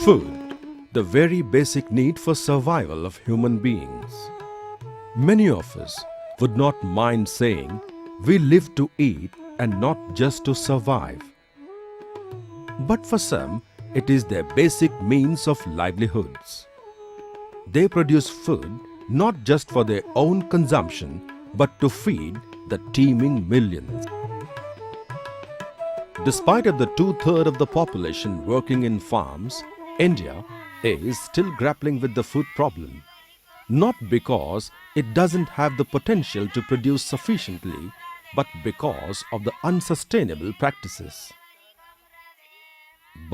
Food, the very basic need for survival of human beings. Many of us would not mind saying we live to eat and not just to survive. But for some, it is their basic means of livelihoods. They produce food not just for their own consumption, but to feed the teeming millions. Despite of the 2/3 of the population working in farms, India is still grappling with the food problem. Not because it doesn't have the potential to produce sufficiently, but because of the unsustainable practices.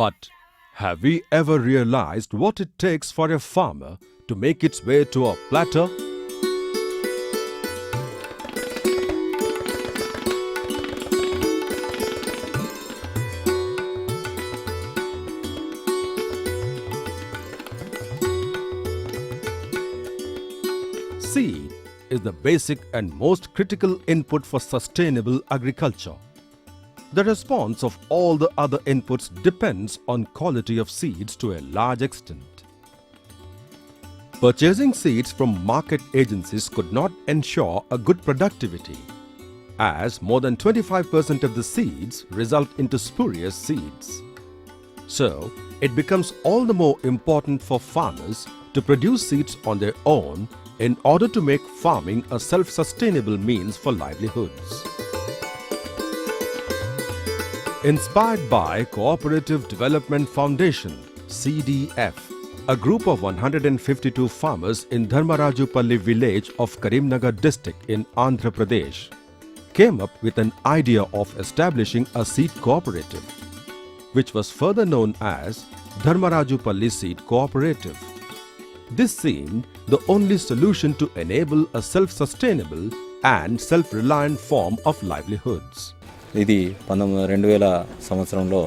But have we ever realized what it takes for a farmer to make its way to a platter? Seed is the basic and most critical input for sustainable agriculture. The response of all the other inputs depends on quality of seeds to a large extent. Purchasing seeds from market agencies could not ensure a good productivity, as more than 25% of the seeds result into spurious seeds. So, it becomes all the more important for farmers to produce seeds on their own in order to make farming a self-sustainable means for livelihoods. Inspired by Cooperative Development Foundation, CDF, a group of 152 farmers in Dharmarajupalli village of Karimnagar district in Andhra Pradesh came up with an idea of establishing a seed cooperative, which was further known as Dharmarajupalli Seed Cooperative. This seemed the only solution to enable a self-sustainable and self-reliant form of livelihoods. ఇది 2000 సంవత్సరంలో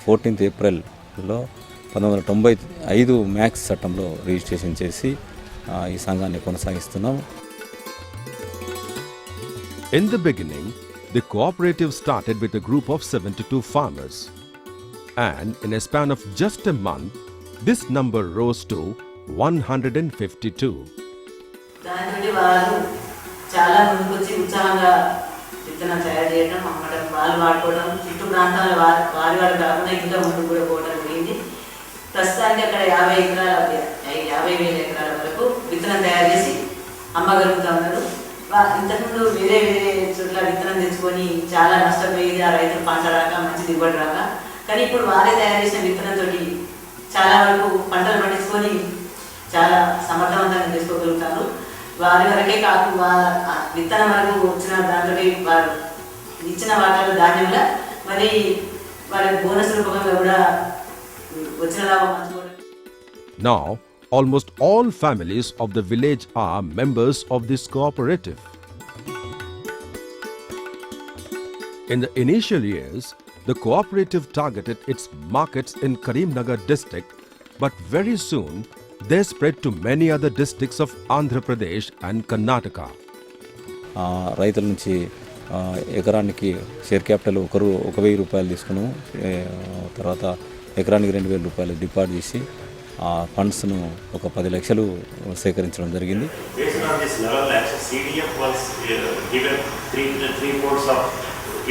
14th ఏప్రిల్లో 1995 max చట్టంలో registration చేసి ఈ సంఘాన్ని కొనసాగిస్తున్నాం. In the beginning, the cooperative started with a group of 72 farmers, and in a span of just a month, this number rose to 152. దాని వారు చాలా ముందుకొచ్చి ఉత్సాహంగా విత్తనం తయారు చేయడం, అమ్మడం, పాలు వాడుకోవడం, చుట్టూ ప్రాంతాల వారి కాకుండా ఇంకా ముందుకు కూడా పోవడం జరిగింది. ప్రస్తుతానికి అక్కడ 50,000 ఎకరాల వరకు విత్తనం తయారు చేసి అమ్మగలుగుతా ఉన్నారు. ఇంతకుముందు వేరే చోట్ల విత్తనం తెచ్చుకొని చాలా నష్టపోయేది, ఆ రైతులు పంట రాక మంచి దిగుబడి రాక. కానీ ఇప్పుడు వారే తయారు చేసిన విత్తనంతో చాలా వరకు పంటలు పండించుకొని చాలా సమర్థవంతంగా చేసుకోగలుగుతారు. వారి వరకే కాదు, విత్తనం వరకు వచ్చిన దాంతో వారు ఇచ్చిన వాటాలు ధాన్యంలో మరి వారి బోనస్ రూపంగా కూడా వచ్చిన లాభం పంచుకోవడం. Now, almost all families of the village are members of this cooperative. In the initial years, the cooperative targeted its markets in Karimnagar district, but very soon they spread to many other districts of Andhra Pradesh and Karnataka. రైతుల నుంచి ఎకరానికి share capital 1,000 రూపాయలు తీసుకున్నాము. తర్వాత ఎకరానికి 2,000 రూపాయలు deposit చేసి ఆ ఫండ్స్ను ఒక 10 లక్షలు సేకరించడం జరిగింది.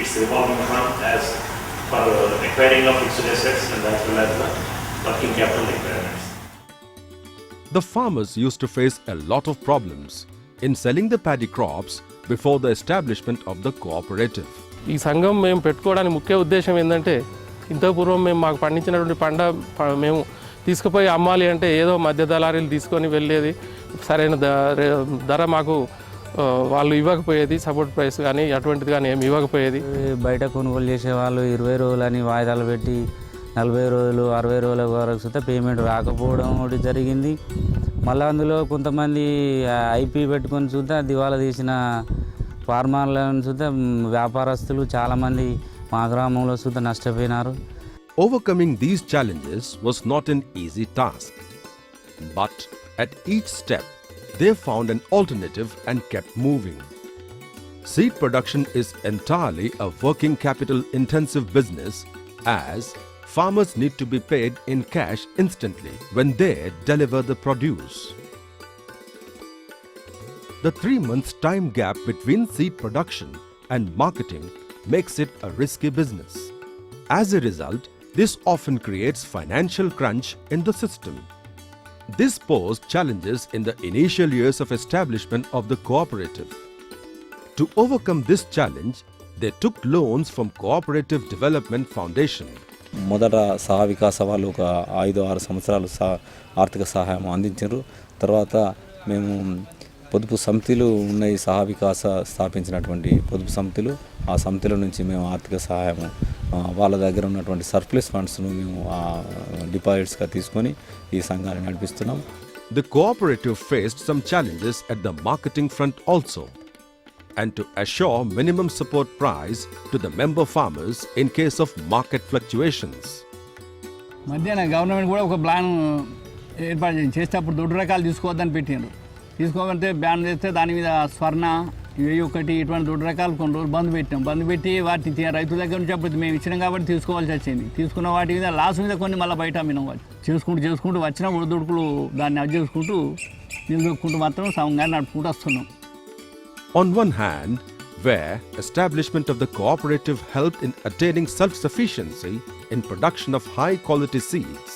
Its revolving fund as for acquiring of fixed assets and as well as the working capital requirements. The farmers used to face a lot of problems in selling the paddy crops before the establishment of the cooperative. ఈ సంఘం మేము పెట్టుకోవడానికి ముఖ్య ఉద్దేశం ఏంటంటే, ఇంతపూర్వం మేము మాకు పండించినటువంటి పంట మేము తీసుకుపోయి అమ్మాలి అంటే ఏదో మధ్య దళారీలు తీసుకొని వెళ్ళేది, సరైన ధర మాకు వాళ్ళు ఇవ్వకపోయేది, సపోర్ట్ ప్రైస్ కానీ అటువంటిది కానీ ఏమి ఇవ్వకపోయేది. బయట కొనుగోలు చేసేవాళ్ళు 20 రోజులని వాయిదాలు పెట్టి 40 రోజులు 60 రోజుల వరకు సుతా పేమెంట్ రాకపోవడం ఒకటి జరిగింది. మళ్ళీ అందులో కొంతమంది ఐపీ పెట్టుకొని చూద్దా దివాలా తీసిన ఫార్మర్లను చూద్దా వ్యాపారస్తులు చాలామంది మా గ్రామంలో చూద్దా నష్టపోయినారు. Overcoming these challenges was not an easy task, but at each step they found an alternative and kept moving. Seed production is entirely a working capital intensive business, as farmers need to be paid in cash instantly when they deliver the produce. The 3 months time gap between seed production and marketing makes it a risky business. As a result, this often creates financial crunch in the system. This posed challenges in the initial years of establishment of the cooperative. To overcome this challenge, they took loans from Cooperative Development Foundation. మొదట సహా వికాస వాళ్ళు ఒక 5-6 సంవత్సరాలు ఆర్థిక సహాయం అందించారు. తర్వాత మేము పొదుపు సమితిలు ఉన్నాయి, సహా వికాస స్థాపించినటువంటి పొదుపు సమితిలు, ఆ సమితిల నుంచి మేము ఆర్థిక సహాయం వాళ్ళ దగ్గర ఉన్నటువంటి సర్ప్లస్ ఫండ్స్ను మేము డిపాజిట్స్గా తీసుకొని ఈ సంఘాన్ని నడిపిస్తున్నాం. The cooperative faced some challenges at the marketing front also, and to assure minimum support price to the member farmers in case of market fluctuations. మధ్యాహ్నం గవర్నమెంట్ కూడా ఒక ప్లాన్ ఏర్పాటు చేస్తే అప్పుడు దొడ్డు రకాలు తీసుకోవద్దని పెట్టిండ్రు. తీసుకోవాలంటే బ్యాన్ చేస్తే దాని మీద స్వర్ణ ఇవి ఒకటి ఇటువంటి దొడ్డు రకాలు కొన్ని రోజులు బంద్ పెట్టాం. బంద్ పెట్టి వాటిని రైతుల దగ్గర నుంచి అప్పుడు మేము ఇచ్చినాం కాబట్టి తీసుకోవాల్సి వచ్చింది. తీసుకున్న వాటి మీద లాస్ మీద కొన్ని మళ్ళీ బయట అమ్మినాం. వాటి చేసుకుంటూ వచ్చిన ఒడిదుడుకులు దాన్ని అది చేసుకుంటూ నిలదొక్కుంటూ మాత్రం సమంగా నడుపుకుంటూ వస్తున్నాం. On one hand, where establishment of the cooperative helped in attaining self-sufficiency in production of high-quality seeds,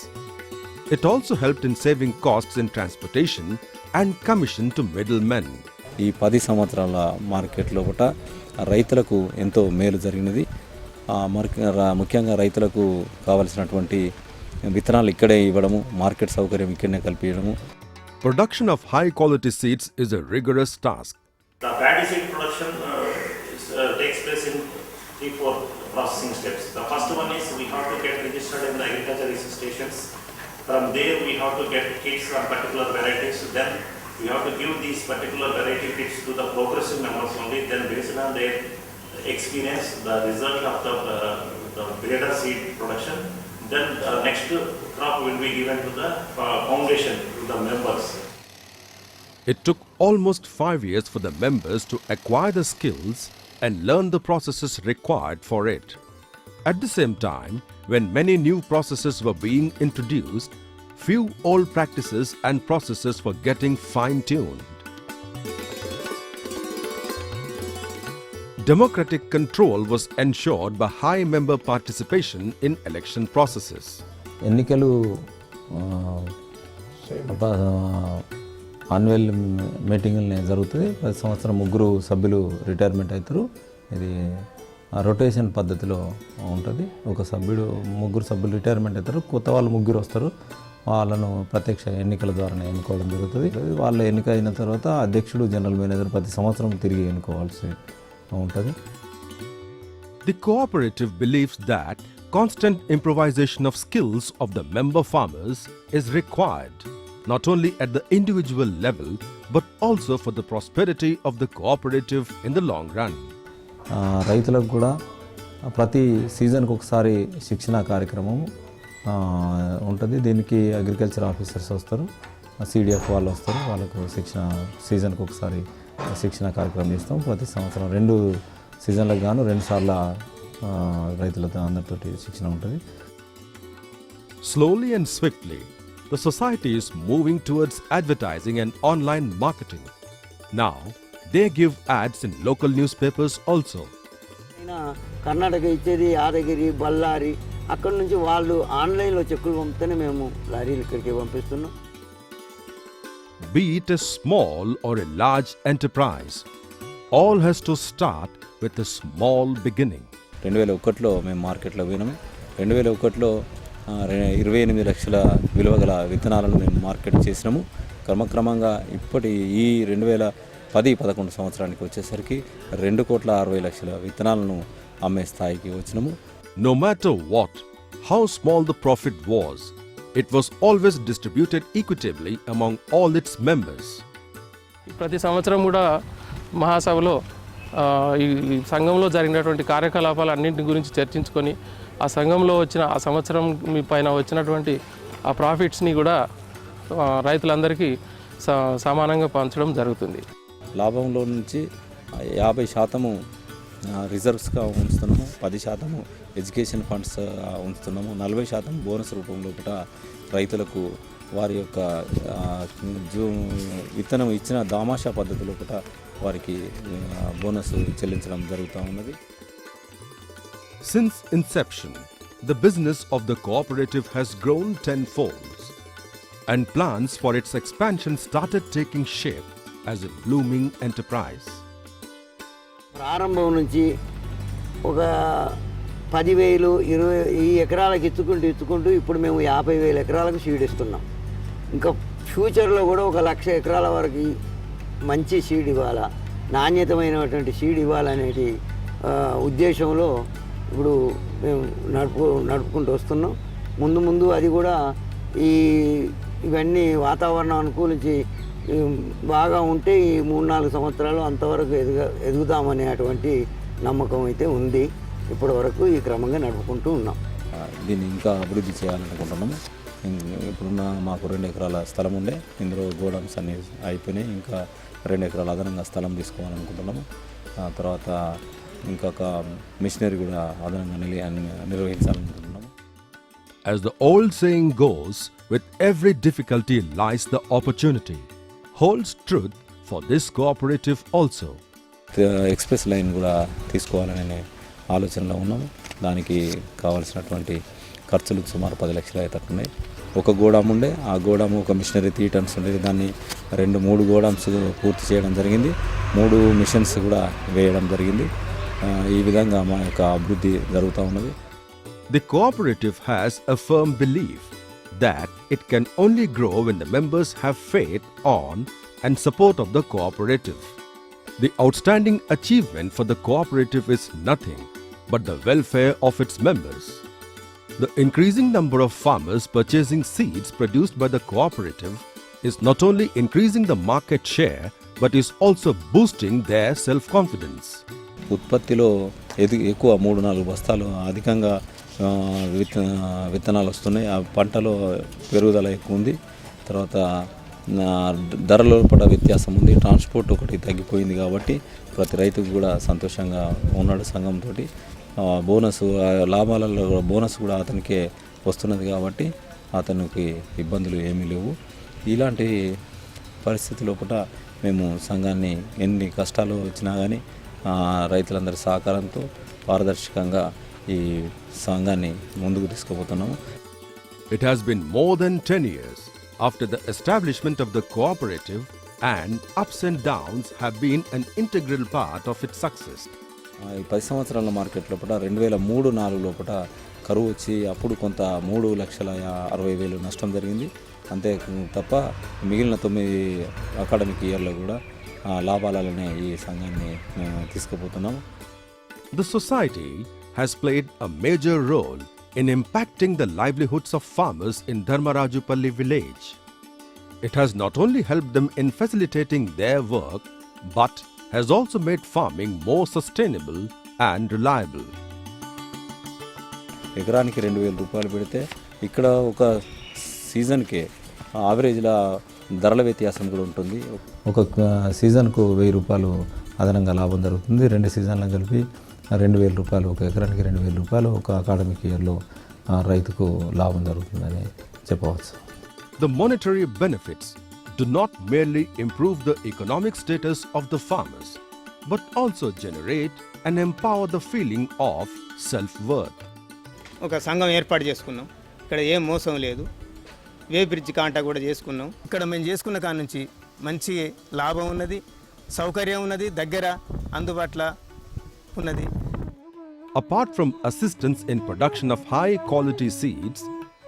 it also helped in saving costs in transportation and commission to middlemen. ఈ 10 సంవత్సరాల మార్కెట్ లోపల రైతులకు ఎంతో మేలు జరిగినది. ముఖ్యంగా రైతులకు కావలసినటువంటి విత్తనాలు ఇక్కడే ఇవ్వడము, మార్కెట్ సౌకర్యం ఇక్కడనే కల్పించడము. Production of high-quality seeds is a rigorous task. The paddy seed production takes place in 3-4 processing steps. The first one is we have to get registered in the agriculture research stations. From there we have to get kits on particular varieties. Then we have to give these particular variety kits to the progressive members only. Then based on their experience, the result of the breeder seed production, then the next crop will be given to the foundation, to the members. It took almost 5 years for the members to acquire the skills and learn the processes required for it. At the same time, when many new processes were being introduced, few old practices and processes were getting fine-tuned. Democratic control was ensured by high member participation in election processes. ఎన్నికలు annual మీటింగులు జరుగుతుంది. ప్రతి సంవత్సరం 3 సభ్యులు retirement అవుతారు. ఇది rotation పద్ధతిలో ఉంటుంది. ఒక సభ్యుడు 3 సభ్యులు రిటైర్మెంట్ అవుతారు, కొత్త వాళ్ళు 3 వస్తారు. వాళ్ళను ప్రత్యక్ష ఎన్నికల ద్వారానే ఎన్నుకోవడం జరుగుతుంది. వాళ్ళ ఎన్నిక అయిన తర్వాత అధ్యక్షుడు, జనరల్ మేనేజర్ ప్రతి సంవత్సరం తిరిగి ఎన్నుకోవాల్సి ఉంటుంది. The cooperative believes that constant improvisation of skills of the member farmers is required, not only at the individual level, but also for the prosperity of the cooperative in the long run. రైతులకు కూడా ప్రతి సీజన్కి ఒకసారి శిక్షణా కార్యక్రమం ఉంటుంది. దీనికి agriculture officers వస్తారు, సిడిఎఫ్ వాళ్ళు వస్తారు. వాళ్ళకు సీజన్కి ఒకసారి శిక్షణా కార్యక్రమం చేస్తాం. ప్రతి సంవత్సరం 2 సీజన్లకు గాను 2 సార్లు రైతులతో అందరితోటి శిక్షణ ఉంటుంది. Slowly and swiftly, the society is moving towards advertising and online marketing. Now, they give ads in local newspapers also. Karnataka ఇచ్చేది యాదగిరి, బళ్ళారి, అక్కడ నుంచి వాళ్ళు ఆన్లైన్లో చెక్కులు పంపితేనే మేము లారీలు ఇక్కడికి పంపిస్తున్నాం. Be it a small or a large enterprise, all has to start with a small beginning. 2001లో మేము మార్కెట్లో పోయినాము. 2001లో 28 లక్షల విలువ గల విత్తనాలను మేము మార్కెట్ చేసినాము. క్రమక్రమంగా ఇప్పటి ఈ 2010-11 సంవత్సరానికి వచ్చేసరికి 2,60,00,000 విత్తనాలను అమ్మే స్థాయికి వచ్చినాము. No matter what, how small the profit was, it was always distributed equitably among all its members. ప్రతి సంవత్సరం కూడా మహాసభలో ఈ సంఘంలో జరిగినటువంటి కార్యకలాపాలు అన్నింటి గురించి చర్చించుకొని ఆ సంఘంలో వచ్చిన ఆ సంవత్సరం పైన వచ్చినటువంటి ఆ ప్రాఫిట్స్ని కూడా రైతులందరికీ సమానంగా పంచడం జరుగుతుంది. లాభంలో నుంచి 50% రిజర్వ్స్గా ఉంచుతున్నాము, 10% ఎడ్యుకేషన్ ఫండ్స్ ఉంచుతున్నాము, 40% బోనస్ రూపంలో కూడా రైతులకు వారి యొక్క విత్తనం ఇచ్చిన దామాషా పద్ధతిలో కూడా వారికి బోనస్ చెల్లించడం జరుగుతూ ఉన్నది. Since inception, the business of the cooperative has grown tenfold, and plans for its expansion started taking shape as a blooming enterprise. ప్రారంభం నుంచి ఒక 10,000, 20 ఎకరాలకు ఇచ్చుకుంటూ ఇప్పుడు మేము 50,000 ఎకరాలకు సీడ్ ఇస్తున్నాం. ఇంకా ఫ్యూచర్లో కూడా 1,00,000 ఎకరాల వరకు మంచి సీడ్ ఇవ్వాలా, నాణ్యతమైనటువంటి సీడ్ ఇవ్వాలనేటి ఉద్దేశంలో ఇప్పుడు మేము నడుపుకుంటూ వస్తున్నాం. ముందు అది కూడా ఇవన్నీ వాతావరణం అనుకూలించి బాగా ఉంటే ఈ 3-4 సంవత్సరాలు అంతవరకు ఎదుగుతామనేటువంటి నమ్మకం అయితే ఉంది. ఇప్పటి వరకు ఈ క్రమంగా నడుపుకుంటూ ఉన్నాం. దీన్ని ఇంకా అభివృద్ధి చేయాలనుకుంటున్నాము. ఇప్పుడున్న మాకు 2 ఎకరాల స్థలం ఉండే, ఇందులో గోడౌన్స్ అన్ని అయిపోయినాయి. ఇంకా 2 ఎకరాల అదనంగా స్థలం తీసుకోవాలనుకుంటున్నాము. తర్వాత ఇంకొక మిషనరీ కూడా అదనంగా నిర్వహించాలనుకుంటున్నాము. As the old saying goes, with every difficulty lies the opportunity. Holds truth for this cooperative also. Express line కూడా తీసుకోవాలనే ఆలోచనలో ఉన్నాము. దానికి కావాల్సినటువంటి ఖర్చులు సుమారు 10 లక్షలు అవుతున్నాయి. ఒక గోడాము ఉండే, ఆ గోడాము ఒక మిషనరీ 3 టన్స్ ఉండేది. దాన్ని 2-3 గోడామ్స్ పూర్తి చేయడం జరిగింది. 3 మిషన్స్ కూడా వేయడం జరిగింది. ఈ విధంగా మా యొక్క అభివృద్ధి జరుగుతూ ఉన్నది. The cooperative has a firm belief that it can only grow when the members have faith on and support of the cooperative. The outstanding achievement for the cooperative is nothing but the welfare of its members. The increasing number of farmers purchasing seeds produced by the cooperative is not only increasing the market share but is also boosting their self-confidence. ఉత్పత్తిలో ఎక్కువ 3-4 బస్తాలు అధికంగా విత్తనాలు వస్తున్నాయి. ఆ పంటలో పెరుగుదల ఎక్కువ ఉంది. తర్వాత ధరలో కూడా వ్యత్యాసం ఉంది. ట్రాన్స్పోర్ట్ ఒకటి తగ్గిపోయింది కాబట్టి ప్రతి రైతుకు కూడా సంతోషంగా ఉన్నాడు. సంఘంతో బోనస్ లాభాలలో బోనస్ కూడా అతనికే వస్తున్నది కాబట్టి అతనికి ఇబ్బందులు ఏమీ లేవు. ఇలాంటి పరిస్థితిలో కూడా మేము సంఘాన్ని ఎన్ని కష్టాలు వచ్చినా కానీ రైతులందరి సహకారంతో పారదర్శకంగా ఈ సంఘాన్ని ముందుకు తీసుకుపోతున్నాము. It has been more than 10 years after the establishment of the cooperative, and ups and downs have been an integral part of its success. ఈ 10 సంవత్సరాల మార్కెట్ లోపల 2003-04 లోపల కరువు వచ్చి అప్పుడు కొంత 3,60,000 నష్టం జరిగింది. అంతే తప్ప మిగిలిన 9 అకాడమిక్ ఇయర్లో కూడా లాభాలనే ఈ సంఘాన్ని తీసుకుపోతున్నాము. The society has played a major role in impacting the livelihoods of farmers in Dharmarajupalli village. It has not only helped them in facilitating their work, but has also made farming more sustainable and reliable. ఎకరానికి 2,000 రూపాయలు పెడితే ఇక్కడ ఒక సీజన్కే యావరేజ్లా ధరల వ్యత్యాసం కూడా ఉంటుంది. ఒక సీజన్కు 1,000 రూపాయలు అదనంగా లాభం జరుగుతుంది. 2 సీజన్లు కలిపి 2,000 రూపాయలు, ఒక ఎకరానికి 2,000 రూపాయలు ఒక అకాడమిక్ ఇయర్లో రైతుకు లాభం జరుగుతుందని చెప్పవచ్చు. The monetary benefits do not merely improve the economic status of the farmers, but also generate and empower the feeling of self-worth. ఒక సంఘం ఏర్పాటు చేసుకున్నాం. ఇక్కడ ఏం మోసం లేదు. వే బ్రిడ్జ్ కాంటాక్ట్ కూడా చేసుకున్నాం. ఇక్కడ మేము చేసుకున్న కాడ నుంచి మంచి లాభం ఉన్నది, సౌకర్యం ఉన్నది, దగ్గర అందుబాటులో ఉన్నది. Apart from assistance in production of high quality seeds,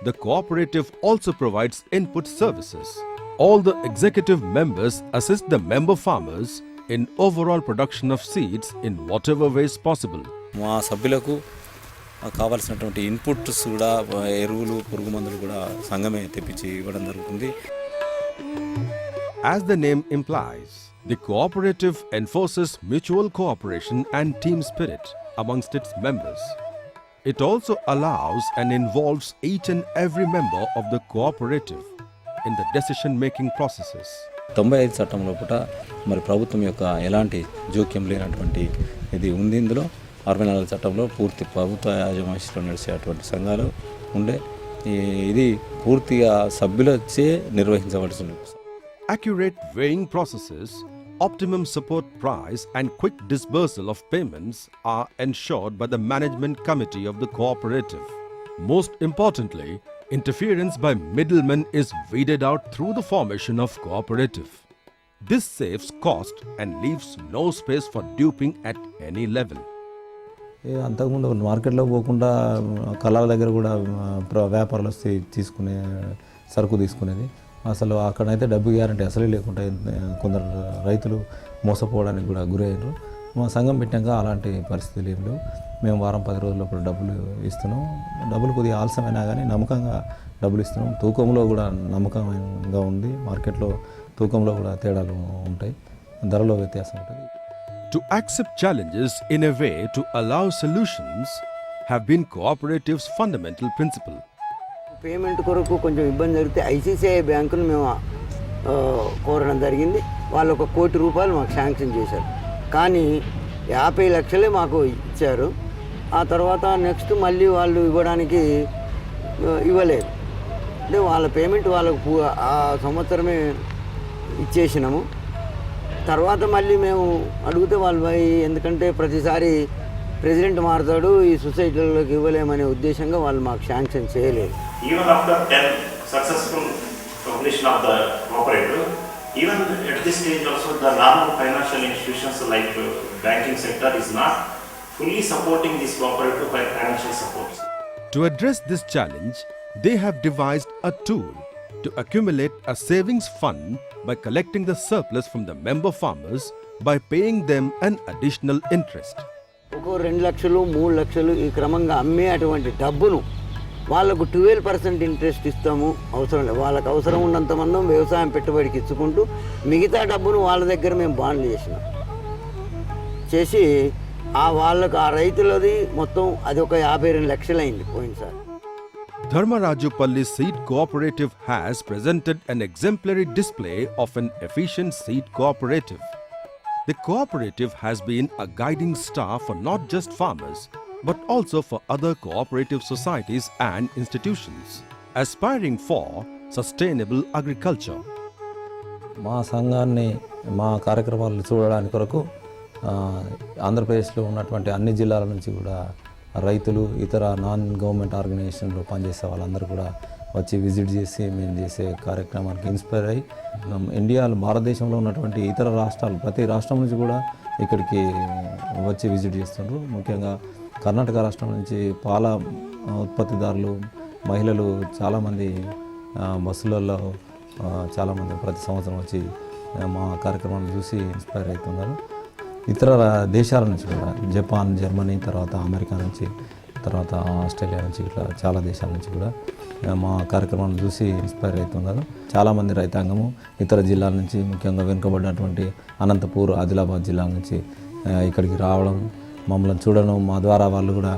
the cooperative also provides input services. All the executive members assist the member farmers in overall production of seeds in whatever ways possible. మా సభ్యులకు కావాల్సినటువంటి inputs కూడా ఎరువులు, పురుగు మందులు కూడా సంఘమే తెప్పించి ఇవ్వడం జరుగుతుంది. As the name implies, the cooperative enforces mutual cooperation and team spirit amongst its members. It also allows and involves each and every member of the cooperative in the decision-making processes. 95 చట్టం లోపల మరి ప్రభుత్వం యొక్క ఎలాంటి జోక్యం లేనటువంటి ఇది ఉంది. ఇందులో 64 చట్టంలో పూర్తి ప్రభుత్వ యాజమాన్యంలో నడిచేటువంటి సంఘాలు ఉండే ఇది పూర్తిగా సభ్యులచే నిర్వహించవలసింది. Accurate weighing processes, optimum support price and quick disbursal of payments are ensured by the management committee of the cooperative. Most importantly, interference by middlemen is weeded out through the formation of cooperative. This saves cost and leaves no space for duping at any level. అంతకుముందు మార్కెట్లో పోకుండా కళాల దగ్గర కూడా వ్యాపారాలు వస్తే తీసుకునే సరుకు తీసుకునేది. అసలు అక్కడైతే డబ్బు గ్యారంటీ అసలే లేకుండా కొందరు రైతులు మోసపోవడానికి కూడా గురయ్యారు. మా సంఘం పెట్టాక అలాంటి పరిస్థితులు ఏం లేవు. మేము వారం 10 రోజుల్లో డబ్బులు ఇస్తున్నాం. డబ్బులు కొద్దిగా ఆలస్యమైనా కానీ నమ్మకంగా డబ్బులు ఇస్తున్నాం. తూకంలో కూడా నమ్మకంగా ఉంది. మార్కెట్లో తూకంలో కూడా తేడాలు ఉంటాయి, ధరలో వ్యత్యాసం ఉంటుంది. To accept challenges in a way to allow solutions have been cooperative's fundamental principle. Payment కొరకు కొంచెం ఇబ్బంది జరిగితే ఐసిఐసిఐ బ్యాంకును మేము కోరడం జరిగింది. వాళ్ళు ₹1 కోటి మాకు శాంక్షన్ చేశారు. కానీ 50 లక్షలే మాకు ఇచ్చారు. ఆ తర్వాత నెక్స్ట్ మళ్ళీ వాళ్ళు ఇవ్వడానికి ఇవ్వలేదు. అంటే వాళ్ళ పేమెంట్ వాళ్ళకు ఆ సంవత్సరమే ఇచ్చేసినాము. తర్వాత మళ్ళీ మేము అడిగితే వాళ్ళు ఎందుకంటే ప్రతిసారి ప్రెసిడెంట్ మారుతాడు, ఈ సొసైటీలోకి ఇవ్వలేమనే ఉద్దేశంగా వాళ్ళు మాకు శాంక్షన్ చేయలేదు. Even after 10 successful completion of the cooperative, even at this stage also the normal financial institutions like banking sector is not fully supporting this cooperative by financial support. To address this challenge, they have devised a tool to accumulate a savings fund by collecting the surplus from the member farmers by paying them an additional interest. ఒక 2 లక్షలు 3 లక్షలు ఈ క్రమంగా అమ్మే అటువంటి డబ్బును వాళ్ళకు 12% interest ఇస్తాము. అవసరం లేదు, వాళ్ళకు అవసరం ఉన్నంత మందం వ్యవసాయం పెట్టుబడికి ఇచ్చుకుంటూ మిగతా డబ్బును వాళ్ళ దగ్గర మేము బాండ్లు చేసినాం. చేసి వాళ్ళకు ఆ రైతులది మొత్తం అది ఒక 52 లక్షలు అయింది పోయినసారి. Dharmarajupalli Seed Cooperative has presented an exemplary display of an efficient seed cooperative. The cooperative has been a guiding star for not just farmers, but also for other cooperative societies and institutions, aspiring for sustainable agriculture. మా సంఘాన్ని మా కార్యక్రమాలను చూడడానికి కొరకు ఆంధ్రప్రదేశ్లో ఉన్నటువంటి అన్ని జిల్లాల నుంచి కూడా రైతులు, ఇతర నాన్ గవర్నమెంట్ ఆర్గనైజేషన్లో పనిచేసే వాళ్ళందరూ కూడా వచ్చి విజిట్ చేసి మేము చేసే కార్యక్రమానికి ఇన్స్పైర్ అయ్యి ఇండియాలో భారతదేశంలో ఉన్నటువంటి ఇతర రాష్ట్రాలు ప్రతి రాష్ట్రం నుంచి కూడా ఇక్కడికి వచ్చి విజిట్ చేస్తున్నారు. ముఖ్యంగా కర్ణాటక రాష్ట్రం నుంచి పాల ఉత్పత్తిదారులు, మహిళలు చాలామంది బస్సులలో చాలామంది ప్రతి సంవత్సరం వచ్చి మా కార్యక్రమాన్ని చూసి ఇన్స్పైర్ అవుతున్నారు. ఇతర దేశాల నుంచి కూడా జపాన్, జర్మనీ, తర్వాత అమెరికా నుంచి, తర్వాత ఆస్ట్రేలియా నుంచి ఇట్లా చాలా దేశాల నుంచి కూడా మా కార్యక్రమాలను చూసి ఇన్స్పైర్ అవుతున్నారు. చాలామంది రైతాంగము ఇతర జిల్లాల నుంచి, ముఖ్యంగా వెనుకబడినటువంటి అనంతపూర్, ఆదిలాబాద్ జిల్లాల నుంచి ఇక్కడికి రావడం, మమ్మల్ని చూడడం, మా ద్వారా వాళ్ళు కూడా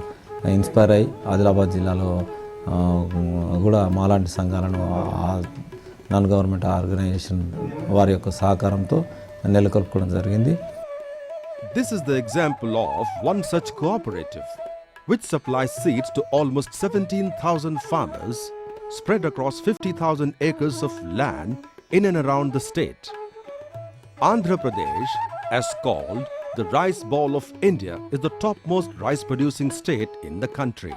ఇన్స్పైర్ అయ్యి ఆదిలాబాద్ జిల్లాలో కూడా మాలాంటి సంఘాలను నాన్ గవర్నమెంట్ ఆర్గనైజేషన్ వారి యొక్క సహకారంతో నెలకొల్పడం జరిగింది. This is the example of one such cooperative, which supplies seeds to almost 17,000 farmers spread across 50,000 acres of land in and around the state. Andhra Pradesh, as called the rice bowl of India, is the topmost rice-producing state in the country.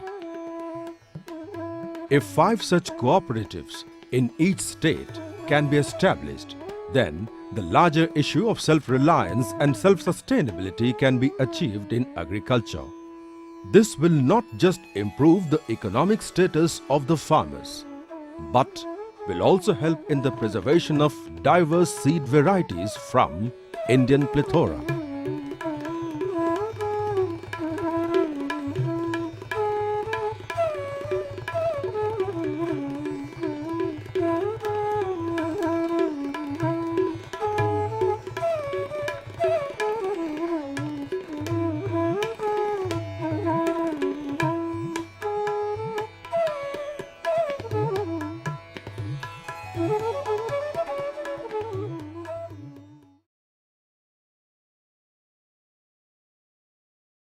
If 5 such cooperatives in each state can be established, then the larger issue of self-reliance and self-sustainability can be achieved in agriculture. This will not just improve the economic status of the farmers, but will also help in the preservation of diverse seed varieties from Indian plethora.